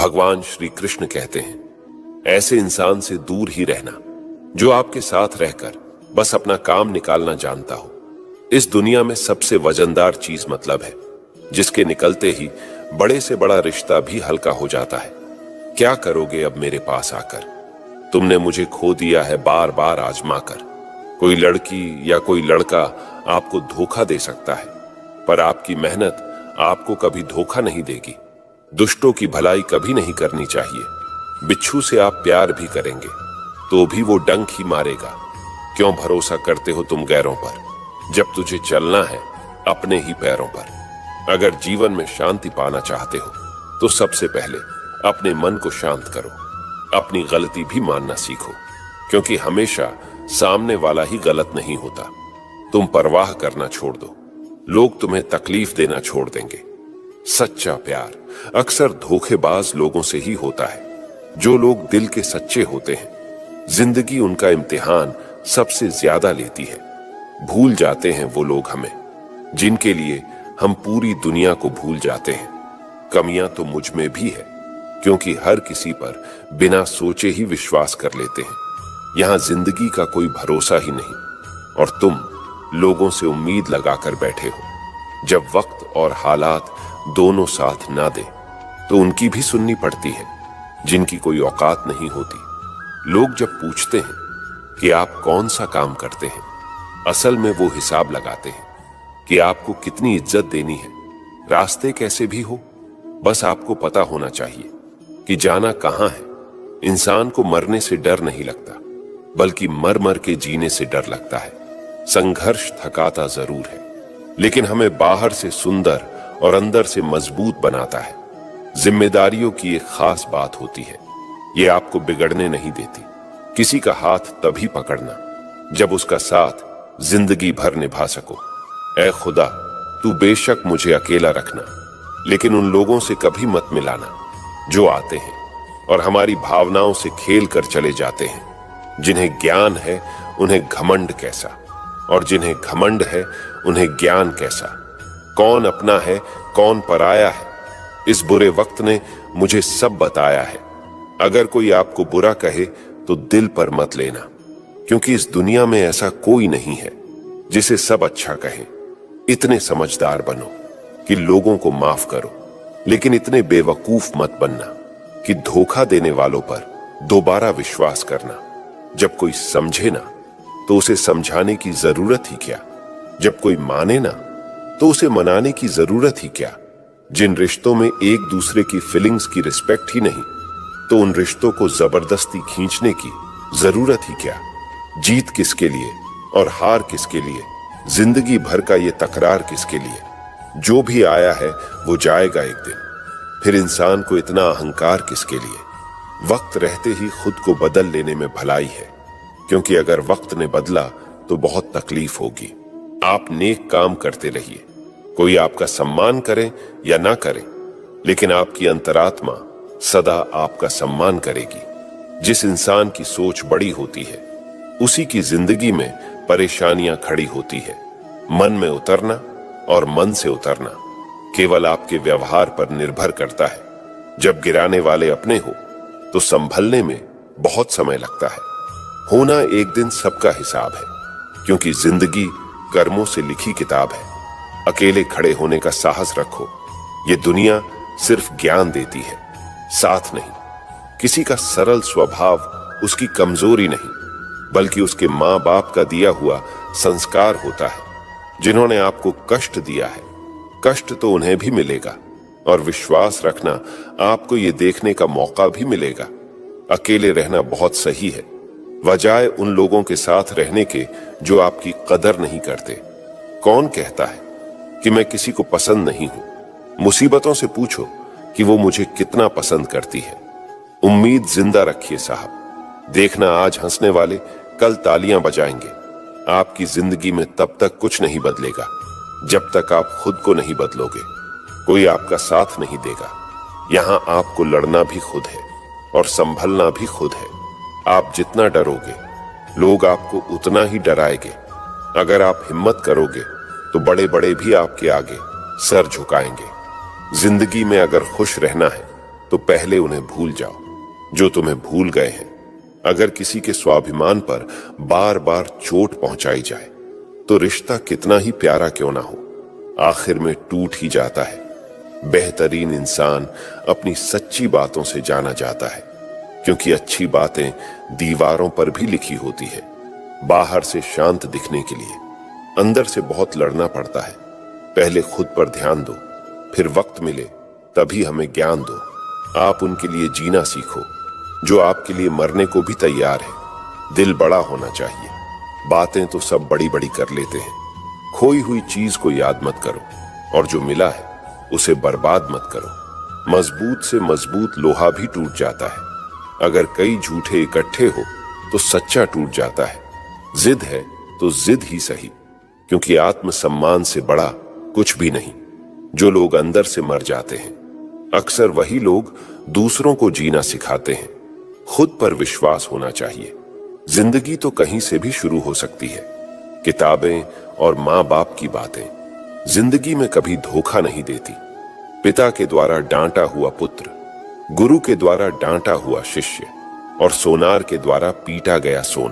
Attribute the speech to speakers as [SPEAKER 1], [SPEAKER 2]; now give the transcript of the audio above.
[SPEAKER 1] भगवान श्री कृष्ण कहते हैं, ऐसे इंसान से दूर ही रहना जो आपके साथ रहकर बस अपना काम निकालना जानता हो। इस दुनिया में सबसे वजनदार चीज मतलब है, जिसके निकलते ही बड़े से बड़ा रिश्ता भी हल्का हो जाता है। क्या करोगे अब मेरे पास आकर? तुमने मुझे खो दिया है बार बार आजमा कर। कोई लड़की या कोई लड़का आपको धोखा दे सकता है, पर आपकी मेहनत आपको कभी धोखा नहीं देगी। दुष्टों की भलाई कभी नहीं करनी चाहिए। बिच्छू से आप प्यार भी करेंगे तो भी वो डंक ही मारेगा। क्यों भरोसा करते हो तुम गैरों पर, जब तुझे चलना है अपने ही पैरों पर। अगर जीवन में शांति पाना चाहते हो तो सबसे पहले अपने मन को शांत करो। अपनी गलती भी मानना सीखो, क्योंकि हमेशा सामने वाला ही गलत नहीं होता। तुम परवाह करना छोड़ दो, लोग तुम्हें तकलीफ देना छोड़ देंगे। सच्चा प्यार अक्सर धोखेबाज लोगों से ही होता है। जो लोग दिल के सच्चे होते हैं, जिंदगी उनका इम्तिहान सबसे ज्यादा लेती है। भूल जाते हैं वो लोग हमें जिनके लिए हम पूरी दुनिया को भूल जाते हैं। कमियां तो मुझ में भी है, क्योंकि हर किसी पर बिना सोचे ही विश्वास कर लेते हैं। यहां जिंदगी का कोई भरोसा ही नहीं, और तुम लोगों से उम्मीद लगाकर बैठे हो। जब वक्त और हालात दोनों साथ ना दे तो उनकी भी सुननी पड़ती है, जिनकी कोई औकात नहीं होती। लोग जब पूछते हैं कि आप कौन सा काम करते हैं, असल में वो हिसाब लगाते हैं कि आपको कितनी इज्जत देनी है। रास्ते कैसे भी हो, बस आपको पता होना चाहिए कि जाना कहां है। इंसान को मरने से डर नहीं लगता, बल्कि मर मर के जीने से डर लगता है। संघर्ष थकाता जरूर है, लेकिन हमें बाहर से सुंदर और अंदर से मजबूत बनाता है। जिम्मेदारियों की एक खास बात होती है, ये आपको बिगड़ने नहीं देती। किसी का हाथ तभी पकड़ना जब उसका साथ जिंदगी भर निभा सको। ऐ खुदा, तू बेशक मुझे अकेला रखना, लेकिन उन लोगों से कभी मत मिलाना जो आते हैं और हमारी भावनाओं से खेल कर चले जाते हैं। जिन्हें ज्ञान है उन्हें घमंड कैसा, और जिन्हें घमंड है उन्हें ज्ञान कैसा। कौन अपना है कौन पराया है, इस बुरे वक्त ने मुझे सब बताया है। अगर कोई आपको बुरा कहे तो दिल पर मत लेना, क्योंकि इस दुनिया में ऐसा कोई नहीं है जिसे सब अच्छा कहें। इतने समझदार बनो कि लोगों को माफ करो, लेकिन इतने बेवकूफ मत बनना कि धोखा देने वालों पर दोबारा विश्वास करना। जब कोई समझे ना तो उसे समझाने की जरूरत ही क्या। जब कोई माने ना तो उसे मनाने की जरूरत ही क्या। जिन रिश्तों में एक दूसरे की फीलिंग्स की रिस्पेक्ट ही नहीं, तो उन रिश्तों को जबरदस्ती खींचने की जरूरत ही क्या। जीत किसके लिए और हार किसके लिए, जिंदगी भर का ये तकरार किसके लिए। जो भी आया है वो जाएगा एक दिन, फिर इंसान को इतना अहंकार किसके लिए। वक्त रहते ही खुद को बदल लेने में भलाई है, क्योंकि अगर वक्त ने बदला तो बहुत तकलीफ होगी। आप नेक काम करते रहिए, कोई आपका सम्मान करे या ना करे, लेकिन आपकी अंतरात्मा सदा आपका सम्मान करेगी। जिस इंसान की सोच बड़ी होती है, उसी की जिंदगी में परेशानियां खड़ी होती है। मन में उतरना और मन से उतरना केवल आपके व्यवहार पर निर्भर करता है। जब गिराने वाले अपने हो तो संभलने में बहुत समय लगता है। होना एक दिन सबका हिसाब है, क्योंकि जिंदगी कर्मों से लिखी किताब है। अकेले खड़े होने का साहस रखो। ये दुनिया सिर्फ ज्ञान देती है, साथ नहीं। किसी का सरल स्वभाव उसकी कमजोरी नहीं, बल्कि उसके माँ बाप का दिया हुआ संस्कार होता है। जिन्होंने आपको कष्ट दिया है, कष्ट तो उन्हें भी मिलेगा, और विश्वास रखना आपको ये देखने का मौका भी मिलेगा। अकेले रहना बहुत सही है, बजाय उन लोगों के साथ रहने के जो आपकी कदर नहीं करते। कौन कहता है कि मैं किसी को पसंद नहीं हूं? मुसीबतों से पूछो कि वो मुझे कितना पसंद करती है। उम्मीद जिंदा रखिए साहब, देखना आज हंसने वाले कल तालियां बजाएंगे। आपकी जिंदगी में तब तक कुछ नहीं बदलेगा जब तक आप खुद को नहीं बदलोगे। कोई आपका साथ नहीं देगा। यहां आपको लड़ना भी खुद है और संभलना भी खुद है। आप जितना डरोगे, लोग आपको उतना ही डराएंगे। अगर आप हिम्मत करोगे तो बड़े बड़े भी आपके आगे सर झुकाएंगे। जिंदगी में अगर खुश रहना है तो पहले उन्हें भूल जाओ जो तुम्हें भूल गए हैं। अगर किसी के स्वाभिमान पर बार बार चोट पहुंचाई जाए तो रिश्ता कितना ही प्यारा क्यों ना हो, आखिर में टूट ही जाता है। बेहतरीन इंसान अपनी सच्ची बातों से जाना जाता है, क्योंकि अच्छी बातें दीवारों पर भी लिखी होती है। बाहर से शांत दिखने के लिए अंदर से बहुत लड़ना पड़ता है। पहले खुद पर ध्यान दो, फिर वक्त मिले तभी हमें ज्ञान दो। आप उनके लिए जीना सीखो जो आपके लिए मरने को भी तैयार है। दिल बड़ा होना चाहिए, बातें तो सब बड़ी बड़ी कर लेते हैं। खोई हुई चीज को याद मत करो और जो मिला है उसे बर्बाद मत करो। मजबूत से मजबूत लोहा भी टूट जाता है। अगर कई झूठे इकट्ठे हो तो सच्चा टूट जाता है। जिद है तो जिद ही सही, क्योंकि आत्मसम्मान से बड़ा कुछ भी नहीं। जो लोग अंदर से मर जाते हैं अक्सर वही लोग दूसरों को जीना सिखाते हैं। खुद पर विश्वास होना चाहिए। जिंदगी तो कहीं से भी शुरू हो सकती है। किताबें और माँ बाप की बातें जिंदगी में कभी धोखा नहीं देती। पिता के द्वारा डांटा हुआ पुत्र, गुरु के द्वारा डांटा हुआ शिष्य और सोनार के द्वारा पीटा गया सोना।